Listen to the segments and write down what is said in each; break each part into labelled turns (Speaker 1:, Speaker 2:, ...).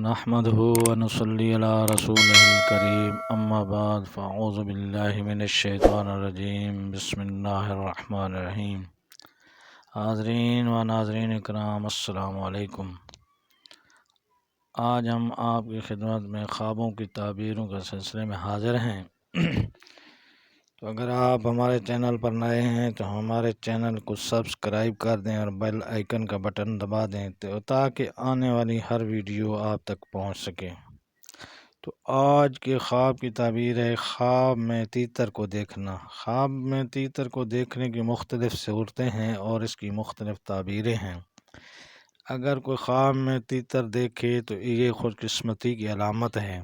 Speaker 1: نحمده ونصلي على رسوله الكريم اما بعد فاعوذ باللہ من الشیطان الرجیم بسم اللہ الرحمن الرحیم۔ حاضرین و ناظرین اکرام السلام علیکم۔ آج ہم آپ کی خدمت میں خوابوں کی تعبیروں کے سلسلے میں حاضر ہیں۔ تو اگر آپ ہمارے چینل پر نئے ہیں تو ہمارے چینل کو سبسکرائب کر دیں اور بیل آئیکن کا بٹن دبا دیں تاکہ آنے والی ہر ویڈیو آپ تک پہنچ سکے۔ تو آج کے خواب کی تعبیر ہے خواب میں تیتر کو دیکھنا۔ خواب میں تیتر کو دیکھنے کی مختلف صورتیں ہیں اور اس کی مختلف تعبیریں ہیں۔ اگر کوئی خواب میں تیتر دیکھے تو یہ خوش قسمتی کی علامت ہے۔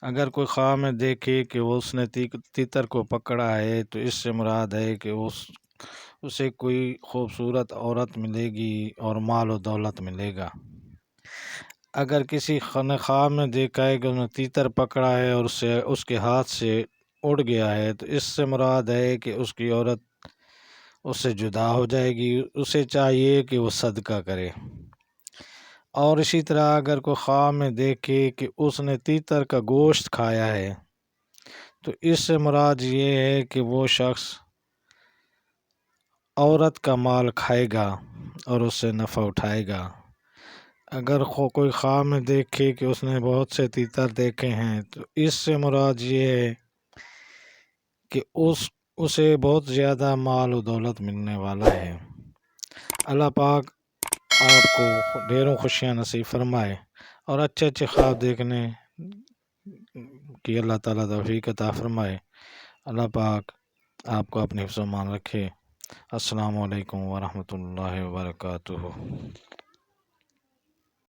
Speaker 1: اگر کوئی خواب میں دیکھے کہ اس نے تیتر کو پکڑا ہے تو اس سے مراد ہے کہ اسے کوئی خوبصورت عورت ملے گی اور مال و دولت ملے گا۔ اگر کسی نے خواب میں دیکھا ہے کہ اس نے تیتر پکڑا ہے اور اس کے ہاتھ سے اڑ گیا ہے تو اس سے مراد ہے کہ اس کی عورت اس سے جدا ہو جائے گی، اسے چاہیے کہ وہ صدقہ کرے۔ اور اسی طرح اگر کوئی خواب میں دیکھے کہ اس نے تیتر کا گوشت کھایا ہے تو اس سے مراد یہ ہے کہ وہ شخص عورت کا مال کھائے گا اور اس سے نفع اٹھائے گا۔ اگر کوئی خواب میں دیکھے کہ اس نے بہت سے تیتر دیکھے ہیں تو اس سے مراد یہ ہے کہ اسے بہت زیادہ مال و دولت ملنے والا ہے۔ اللہ پاک آپ کو ڈھیروں خوشیاں نصیب فرمائے اور اچھے خواب دیکھنے کی اللہ تعالیٰ توفیق عطا فرمائے۔ اللہ پاک آپ کو اپنے حفظ و امان رکھے۔ السلام علیکم ورحمۃ اللہ وبرکاتہ۔